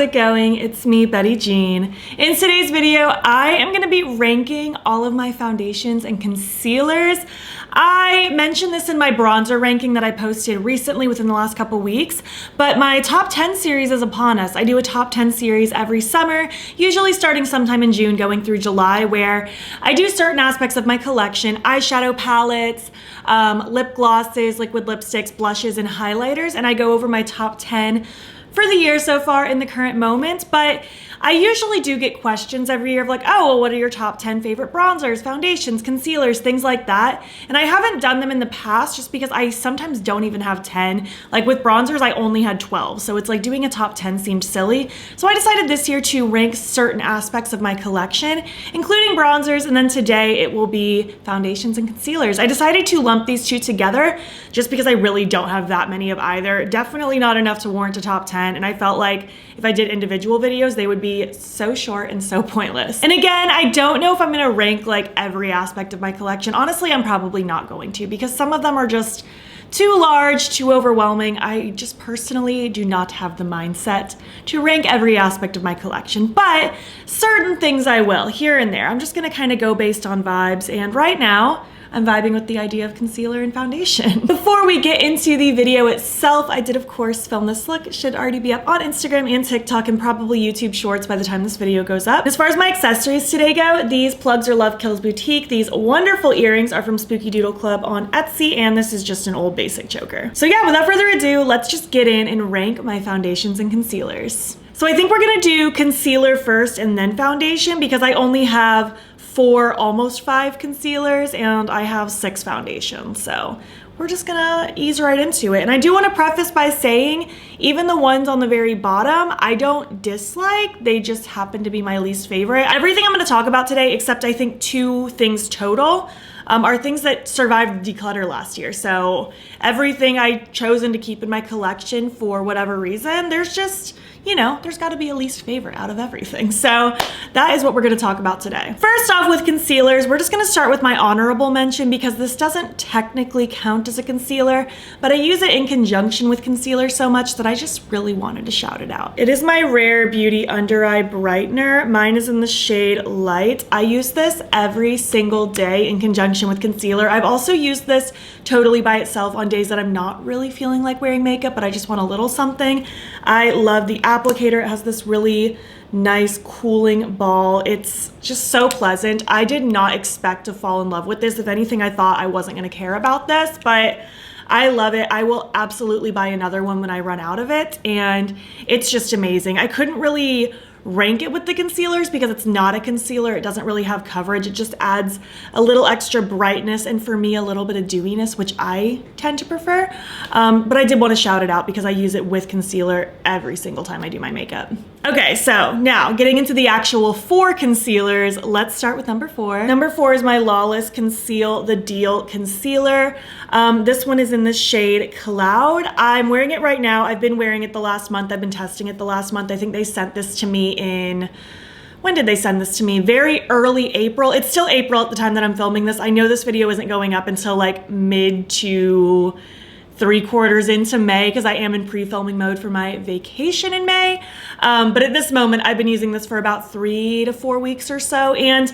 it going? It's me, Betty Jean. In today's video, I am gonna be ranking all of my foundations and concealers. I mentioned this in my bronzer ranking that I posted recently within the last couple weeks, but my top 10 series is upon us. I do a top 10 series every summer, usually starting sometime in June going through July, where I do certain aspects of my collection, eyeshadow palettes, lip glosses, liquid lipsticks, blushes, and highlighters, and I go over my top 10 for the year so far in the current moment. But I usually do get questions every year of like, oh, well, what are your top 10 favorite bronzers, foundations, concealers, things like that. And I haven't done them in the past just because I sometimes don't even have 10. Like with bronzers, I only had 12. So it's like doing a top 10 seemed silly. So I decided this year to rank certain aspects of my collection, including bronzers. And then today it will be foundations and concealers. I decided to lump these two together just because I really don't have that many of either. Definitely not enough to warrant a top 10. And I felt like if I did individual videos, they would be so short and so pointless. And again, I don't know if I'm gonna rank like every aspect of my collection. Honestly, I'm probably not going to, because some of them are just too large, too overwhelming. I just personally do not have the mindset to rank every aspect of my collection, but certain things I will, here and there. I'm just gonna kind of go based on vibes, and right now, I'm vibing with the idea of concealer and foundation. Before we get into the video itself, I did of course film this look. It should already be up on Instagram and TikTok and probably YouTube Shorts by the time this video goes up. As far as my accessories today go, these plugs are Love Kills Boutique. These wonderful earrings are from Spooky Doodle Club on Etsy, and this is just an old basic choker. So yeah, without further ado, let's just get in and rank my foundations and concealers. So I think we're gonna do concealer first and then foundation, because I only have 4, almost 5 concealers, and I have 6 foundations. So we're just gonna ease right into it. And I do want to preface by saying, even the ones on the very bottom, I don't dislike, they just happen to be my least favorite. Everything I'm gonna talk about today, except I think 2 things total, are things that survived declutter last year. So everything I chosen to keep in my collection for whatever reason, there's just, you know, there's got to be a least favorite out of everything. So that is what we're going to talk about today. First off, with concealers, we're just going to start with my honorable mention, because this doesn't technically count as a concealer, but I use it in conjunction with concealer so much that I just really wanted to shout it out. It is my Rare Beauty Under Eye Brightener. Mine is in the shade Light. I use this every single day in conjunction with concealer. I've also used this totally by itself on days that I'm not really feeling like wearing makeup, but I just want a little something. I love the applicator. It has this really nice cooling ball. It's just so pleasant. I did not expect to fall in love with this. If anything, I thought I wasn't going to care about this, but I love it. I will absolutely buy another one when I run out of it, and it's just amazing. I couldn't really rank it with the concealers because it's not a concealer. It doesn't really have coverage. It just adds a little extra brightness, and for me, a little bit of dewiness, which I tend to prefer. But I did want to shout it out because I use it with concealer every single time I do my makeup. Okay, so now getting into the actual 4 concealers, let's start with number 4. Number 4 is my Lawless Conceal the Deal Concealer. This one is in the shade Cloud. I'm wearing it right now. I've been wearing it the last month. I've been testing it the last month. I think they sent this to me in, when did they send this to me? Very early April. It's still April at the time that I'm filming this. I know this video isn't going up until like mid to 3/4 into May, because I am in pre-filming mode for my vacation in May. But at this moment, I've been using this for about 3 to 4 weeks or so, and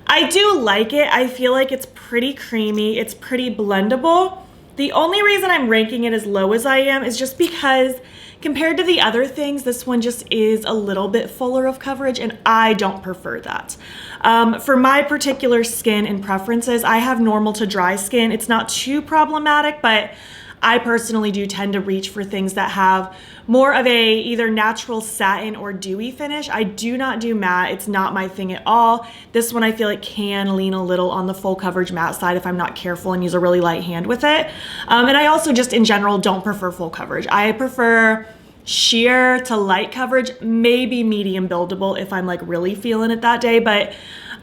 I do like it. I feel like it's pretty creamy. It's pretty blendable. The only reason I'm ranking it as low as I am is just because compared to the other things, this one just is a little bit fuller of coverage, and I don't prefer that. For my particular skin and preferences, I have normal to dry skin. It's not too problematic, but I personally do tend to reach for things that have more of a either natural satin or dewy finish. I do not do matte. It's not my thing at all. This one I feel like can lean a little on the full coverage matte side if I'm not careful and use a really light hand with it. And I also just in general don't prefer full coverage. I prefer sheer to light coverage, maybe medium buildable if I'm like really feeling it that day, but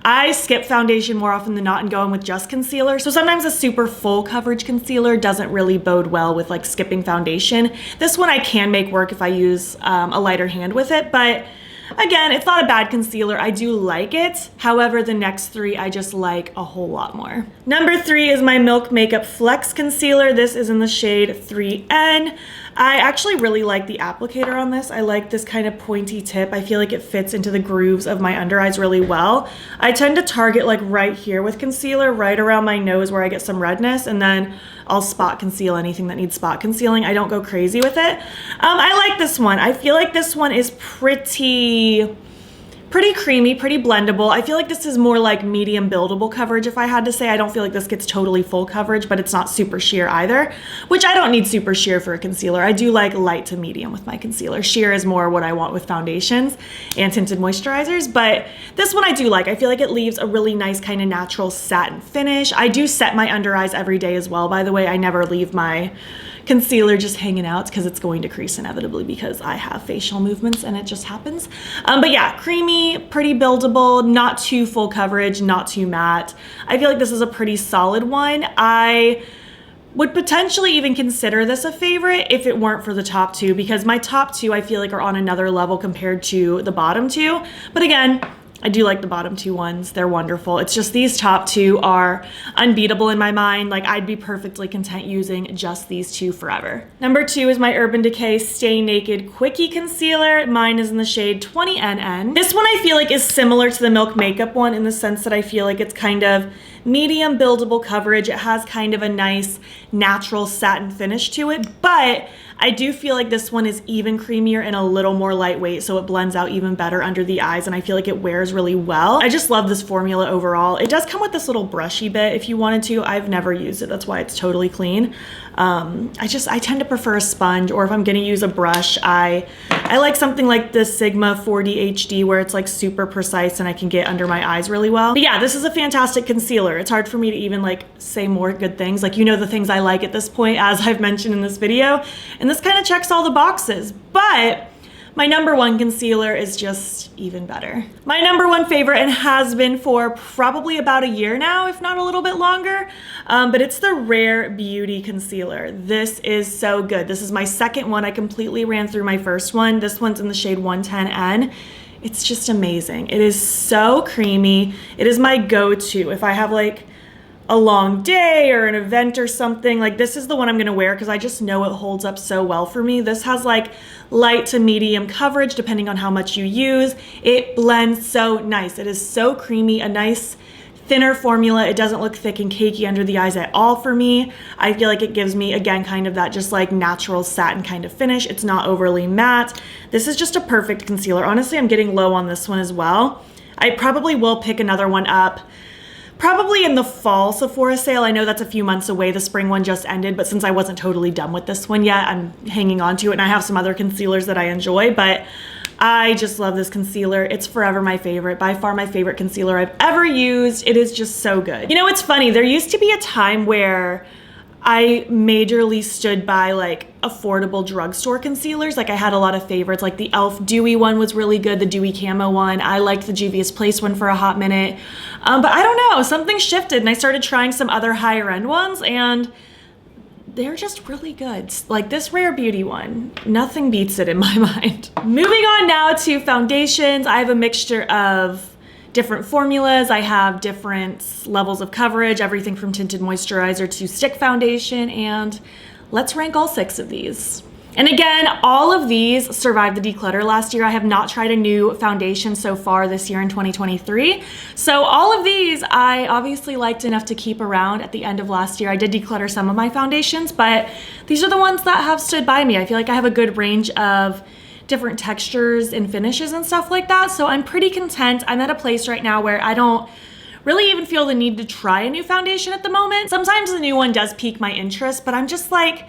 I skip foundation more often than not and go in with just concealer. So sometimes a super full coverage concealer doesn't really bode well with like skipping foundation. This one I can make work if I use a lighter hand with it, but again, it's not a bad concealer. I do like it. However, the next 3 I just like a whole lot more. Number 3 is my Milk Makeup Flex Concealer. This is in the shade 3N. I actually really like the applicator on this. I like this kind of pointy tip. I feel like it fits into the grooves of my under eyes really well. I tend to target like right here with concealer, right around my nose where I get some redness, and then I'll spot conceal anything that needs spot concealing. I don't go crazy with it. I like this one. I feel like this one is pretty creamy, pretty blendable. I feel like this is more like medium buildable coverage if I had to say. I don't feel like this gets totally full coverage, but it's not super sheer either, which I don't need super sheer for a concealer. I do like light to medium with my concealer. Sheer is more what I want with foundations and tinted moisturizers, but this one I do like. I feel like it leaves a really nice kind of natural satin finish. I do set my under eyes every day as well, by the way. I never leave my concealer just hanging out because it's going to crease inevitably because I have facial movements and it just happens. But yeah, creamy, pretty buildable, not too full coverage, not too matte. I feel like this is a pretty solid one. I would potentially even consider this a favorite if it weren't for the top two, because my top two I feel like are on another level compared to the bottom two. But again, I do like the bottom two ones. They're wonderful. It's just these top two are unbeatable in my mind. Like, I'd be perfectly content using just these two forever. Number 2 is my Urban Decay Stay Naked Quickie Concealer. Mine is in the shade 20NN. This one I feel like is similar to the Milk Makeup one in the sense that I feel like it's kind of medium buildable coverage. It has kind of a nice natural satin finish to it, but I do feel like this one is even creamier and a little more lightweight, so it blends out even better under the eyes, and I feel like it wears really well. I just love this formula overall. It does come with this little brushy bit if you wanted to. I've never used it, that's why it's totally clean. I tend to prefer a sponge, or if I'm gonna use a brush, I like something like the Sigma 4D HD where it's like super precise and I can get under my eyes really well. But yeah, this is a fantastic concealer. It's hard for me to even like say more good things. Like, you know the things I like at this point, as I've mentioned in this video, and this kind of checks all the boxes. But my number 1 concealer is just even better. My number 1 favorite, and has been for probably about a year now, if not a little bit longer, but it's the Rare Beauty Concealer. This is so good. This is my second one. I completely ran through my first one. This one's in the shade 110N. It's just amazing. It is so creamy. It is my go-to if I have like a long day or an event or something. Like, this is the one I'm gonna wear because I just know it holds up so well for me. This has like light to medium coverage depending on how much you use. It blends so nice. It is so creamy, a nice thinner formula. It doesn't look thick and cakey under the eyes at all for me. I feel like it gives me, again, kind of that just like natural satin kind of finish. It's not overly matte. This is just a perfect concealer. Honestly, I'm getting low on this one as well. I probably will pick another one up probably in the fall Sephora sale. I know that's a few months away. The spring one just ended, but since I wasn't totally done with this one yet, I'm hanging on to it, and I have some other concealers that I enjoy, but I just love this concealer. It's forever my favorite, by far my favorite concealer I've ever used. It is just so good. You know, it's funny, there used to be a time where I majorly stood by like affordable drugstore concealers. Like, I had a lot of favorites, like the e.l.f. Dewy one was really good, the Dewy Camo one. I liked the Juvia's Place one for a hot minute. But I don't know, something shifted and I started trying some other higher end ones, and they're just really good. Like this Rare Beauty one, nothing beats it in my mind. Moving on now to foundations. I have a mixture of different formulas. I have different levels of coverage, everything from tinted moisturizer to stick foundation, and let's rank all 6 of these. And again, all of these survived the declutter last year. I have not tried a new foundation so far this year in 2023. So all of these I obviously liked enough to keep around at the end of last year. I did declutter some of my foundations, but these are the ones that have stood by me. I feel like I have a good range of different textures and finishes and stuff like that. So I'm pretty content. I'm at a place right now where I don't really even feel the need to try a new foundation at the moment. Sometimes the new one does pique my interest, but I'm just like,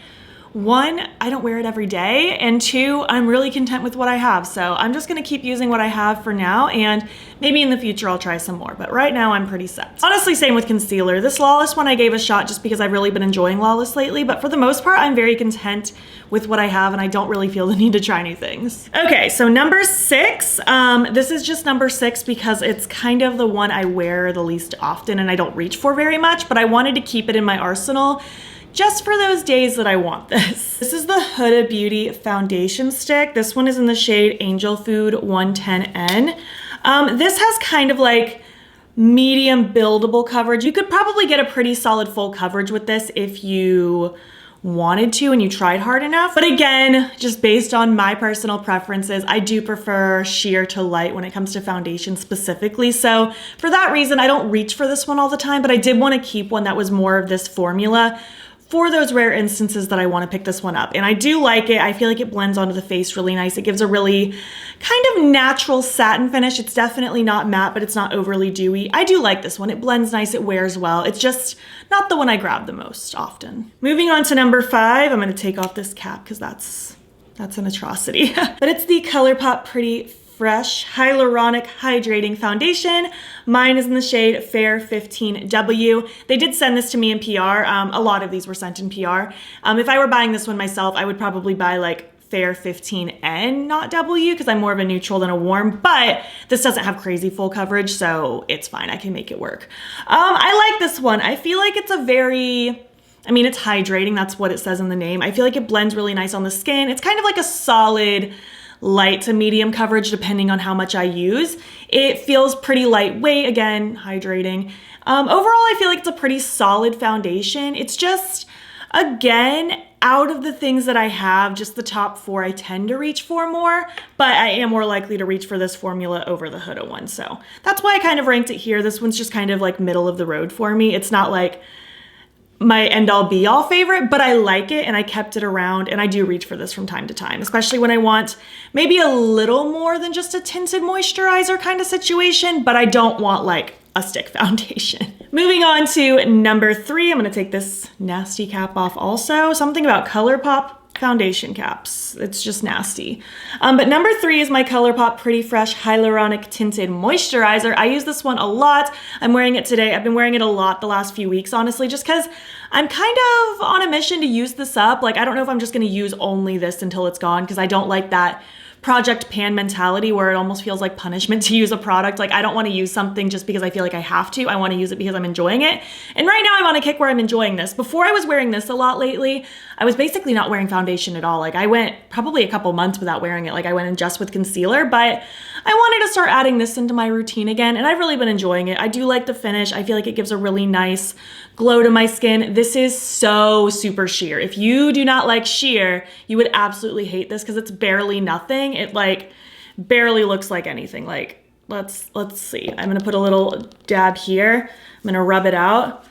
1, I don't wear it every day, and 2, I'm really content with what I have. So I'm just gonna keep using what I have for now, and maybe in the future I'll try some more, but right now I'm pretty set. Honestly, same with concealer. This Lawless one I gave a shot just because I've really been enjoying Lawless lately, but for the most part, I'm very content with what I have, and I don't really feel the need to try new things. Okay, so number 6, this is just number 6 because it's kind of the one I wear the least often and I don't reach for very much, but I wanted to keep it in my arsenal just for those days that I want this. This is the Huda Beauty foundation stick. This one is in the shade Angel Food 110N. This has kind of like medium buildable coverage. You could probably get a pretty solid full coverage with this if you wanted to and you tried hard enough. But again, just based on my personal preferences, I do prefer sheer to light when it comes to foundation specifically. So for that reason, I don't reach for this one all the time, but I did want to keep one that was more of this formula for those rare instances that I want to pick this one up. And I do like it. I feel like it blends onto the face really nice. It gives a really kind of natural satin finish. It's definitely not matte, but it's not overly dewy. I do like this one. It blends nice, it wears well. It's just not the one I grab the most often. Moving on to number 5, I'm gonna take off this cap because that's an atrocity. But it's the ColourPop Pretty Fresh Hyaluronic Hydrating Foundation. Mine is in the shade Fair 15W. They did send this to me in PR. A lot of these were sent in PR. If I were buying this one myself, I would probably buy like Fair 15N, not W, because I'm more of a neutral than a warm, but this doesn't have crazy full coverage, so it's fine. I can make it work. I like this one. I feel like it's it's hydrating. That's what it says in the name. I feel like it blends really nice on the skin. It's kind of like a solid light to medium coverage depending on how much I use. It feels pretty lightweight, again, hydrating. Overall, I feel like it's a pretty solid foundation. It's just, again, out of the things that I have, just the top 4 I tend to reach for more, but I am more likely to reach for this formula over the Huda one. So that's why I kind of ranked it here. This one's just kind of like middle of the road for me. It's not like my end-all be-all favorite, but I like it and I kept it around, and I do reach for this from time to time, especially when I want maybe a little more than just a tinted moisturizer kind of situation, but I don't want like a stick foundation. Moving on to number 3, I'm gonna take this nasty cap off also. Something about ColourPop foundation caps. It's just nasty. But number 3 is my ColourPop Pretty Fresh Hyaluronic Tinted Moisturizer. I use this one a lot. I'm wearing it today. I've been wearing it a lot the last few weeks, honestly, just because I'm kind of on a mission to use this up. Like, I don't know if I'm just gonna use only this until it's gone, because I don't like that project pan mentality where it almost feels like punishment to use a product. Like, I don't want to use something just because I feel like I have to. I want to use it because I'm enjoying it. And right now I'm on a kick where I'm enjoying this. Before, I was wearing this a lot lately. I was basically not wearing foundation at all. Like, I went probably a couple months without wearing it. Like, I went in just with concealer, but I wanted to start adding this into my routine again, and I've really been enjoying it. I do like the finish. I feel like it gives a really nice glow to my skin. This is so super sheer. If you do not like sheer, you would absolutely hate this because it's barely nothing. It like barely looks like anything. Like, let's see. I'm gonna put a little dab here. I'm gonna rub it out.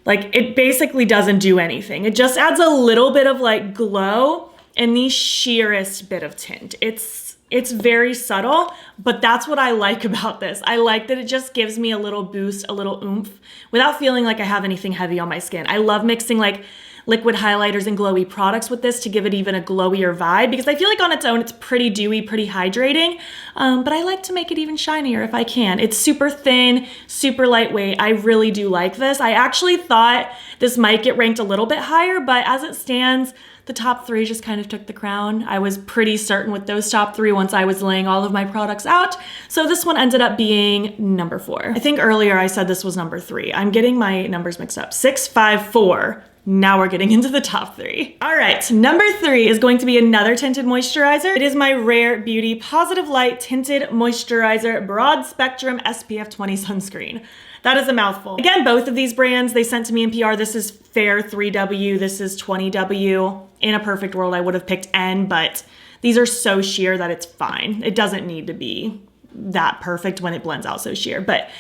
Like, it basically doesn't do anything. It just adds a little bit of like glow and the sheerest bit of tint. It's very subtle, but that's what I like about this. I like that it just gives me a little boost, a little oomph, without feeling like I have anything heavy on my skin. I love mixing like liquid highlighters and glowy products with this to give it even a glowier vibe, because I feel like on its own, it's pretty dewy, pretty hydrating, but I like to make it even shinier if I can. It's super thin, super lightweight. I really do like this. I actually thought this might get ranked a little bit higher, but as it stands, the top 3 just kind of took the crown. I was pretty certain with those top 3 once I was laying all of my products out. So this one ended up being number 4. I think earlier I said this was number 3. I'm getting my numbers mixed up. 6, 5, 4. Now we're getting into the top 3. All right, number 3 is going to be another tinted moisturizer. It is my Rare Beauty Positive Light Tinted Moisturizer Broad Spectrum SPF 20 Sunscreen. That is a mouthful. Again, both of these brands, they sent to me in PR. This is Fair 3W, this is 20W. In a perfect world, I would have picked N, but these are so sheer that it's fine. It doesn't need to be that perfect when it blends out so sheer, but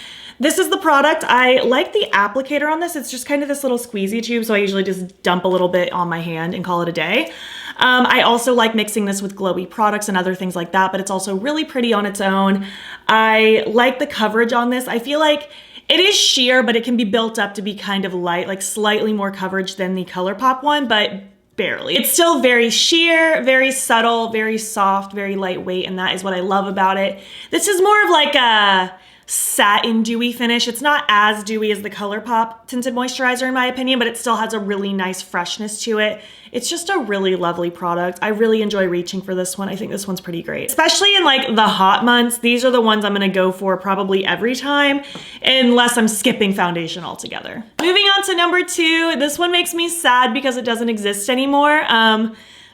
this is the product. I like the applicator on this. It's just kind of this little squeezy tube, so I usually just dump a little bit on my hand and call it a day. I also like mixing this with glowy products and other things like that, but it's also really pretty on its own. I like the coverage on this. I feel like it is sheer, but it can be built up to be kind of light, like slightly more coverage than the ColourPop one, but barely. It's still very sheer, very subtle, very soft, very lightweight, and that is what I love about it. This is more of like a satin dewy finish. It's not as dewy as the ColourPop tinted moisturizer in my opinion, but it still has a really nice freshness to it. It's just a really lovely product. I really enjoy reaching for this one. I think this one's pretty great. Especially in like the hot months, these are the ones I'm gonna go for probably every time, unless I'm skipping foundation altogether. Moving on to number 2, this one makes me sad because it doesn't exist anymore.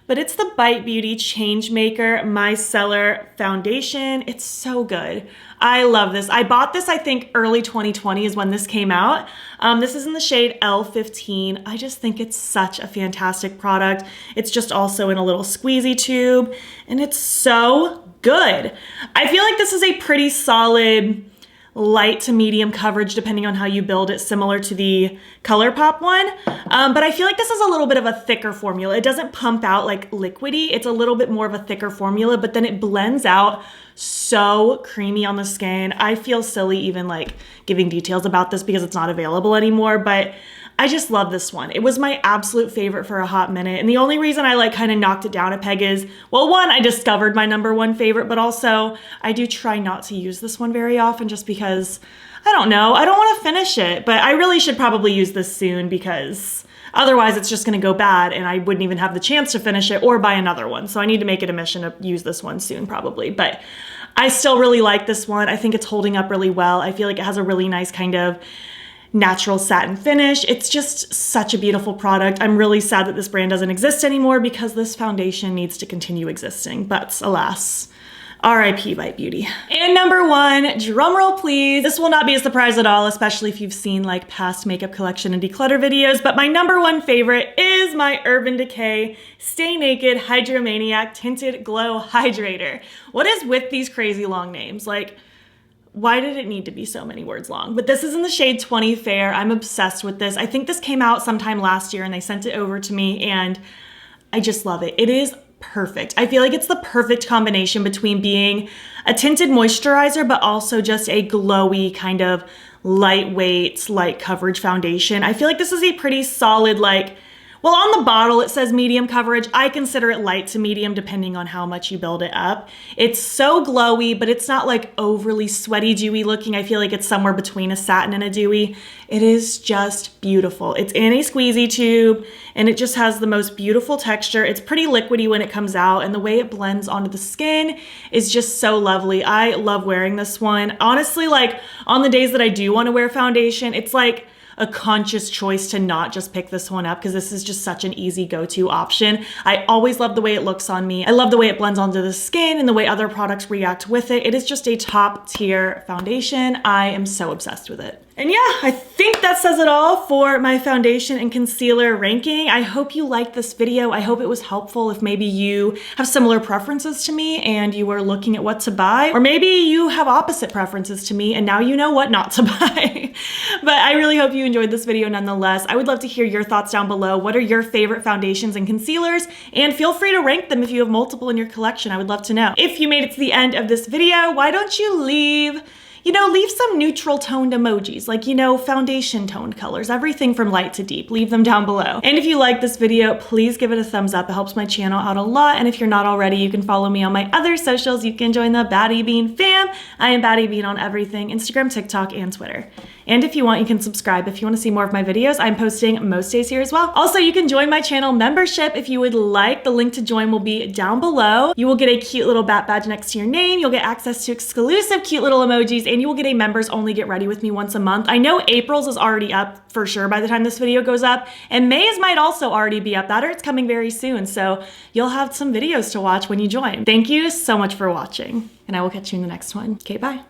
but it's the Bite Beauty Changemaker Micellar Foundation. It's so good. I love this. I bought this, I think early 2020 is when this came out. This is in the shade L15. I just think it's such a fantastic product. It's just also in a little squeezy tube, and it's so good. I feel like this is a pretty solid light to medium coverage depending on how you build it, similar to the ColourPop one. But I feel like this is a little bit of a thicker formula. It doesn't pump out like liquidy. It's a little bit more of a thicker formula, but then it blends out so creamy on the skin. I feel silly even like giving details about this because it's not available anymore, but I just love this one. It was my absolute favorite for a hot minute. And the only reason I like kind of knocked it down a peg is, well, one, I discovered my #1 favorite, but also I do try not to use this one very often just because, I don't know, I don't want to finish it, but I really should probably use this soon because otherwise it's just going to go bad and I wouldn't even have the chance to finish it or buy another one. So I need to make it a mission to use this one soon probably, but I still really like this one. I think it's holding up really well. I feel like it has a really nice kind of natural satin finish. It's just such a beautiful product. I'm really sad that this brand doesn't exist anymore because this foundation needs to continue existing, but alas, RIP Bite Beauty. And #1, drumroll please. This will not be a surprise at all, especially if you've seen like past makeup collection and declutter videos, but my #1 favorite is my Urban Decay Stay Naked Hydromaniac Tinted Glow Hydrator. What is with these crazy long names? Like, why did it need to be so many words long? But this is in the shade 20 Fair. I'm obsessed with this. I think this came out sometime last year and they sent it over to me and I just love it. It is perfect. I feel like it's the perfect combination between being a tinted moisturizer, but also just a glowy kind of lightweight, light coverage foundation. I feel like this is a pretty solid, like, well, on the bottle, it says medium coverage. I consider it light to medium depending on how much you build it up. It's so glowy, but it's not like overly sweaty, dewy looking. I feel like it's somewhere between a satin and a dewy. It is just beautiful. It's in a squeezy tube and it just has the most beautiful texture. It's pretty liquidy when it comes out and the way it blends onto the skin is just so lovely. I love wearing this one. Honestly, like on the days that I do want to wear foundation, it's like a conscious choice to not just pick this one up because this is just such an easy go-to option. I always love the way it looks on me. I love the way it blends onto the skin and the way other products react with it. It is just a top tier foundation. I am so obsessed with it. And yeah, I think that says it all for my foundation and concealer ranking. I hope you liked this video. I hope it was helpful if maybe you have similar preferences to me and you are looking at what to buy, or maybe you have opposite preferences to me and now you know what not to buy. But I really hope you enjoyed this video nonetheless. I would love to hear your thoughts down below. What are your favorite foundations and concealers? And feel free to rank them if you have multiple in your collection. I would love to know. If you made it to the end of this video, why don't you leave some neutral toned emojis, like, foundation toned colors, everything from light to deep. Leave them down below. And if you like this video, please give it a thumbs up. It helps my channel out a lot. And if you're not already, you can follow me on my other socials. You can join the battybean fam. I am battybean on everything, Instagram, TikTok, and Twitter. And if you want, you can subscribe. If you want to see more of my videos, I'm posting most days here as well. Also, you can join my channel membership if you would like. The link to join will be down below. You will get a cute little bat badge next to your name. You'll get access to exclusive cute little emojis, and you will get a members only get ready with me once a month. I know April's is already up for sure by the time this video goes up, and May's might also already be up. That or it's coming very soon. So you'll have some videos to watch when you join. Thank you so much for watching, and I will catch you in the next one. Okay, bye.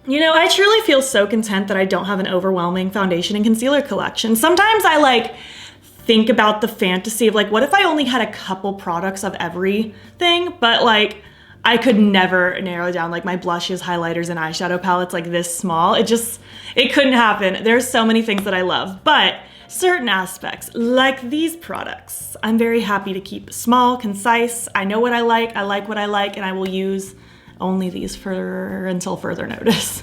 I truly feel so content that I don't have an overwhelming foundation and concealer collection. Sometimes I think about the fantasy of what if I only had a couple products of everything, but I could never narrow down my blushes, highlighters, and eyeshadow palettes this small. It couldn't happen. There's so many things that I love, but certain aspects, like these products, I'm very happy to keep small, concise. I know what I like what I like, and I will use only these until further notice.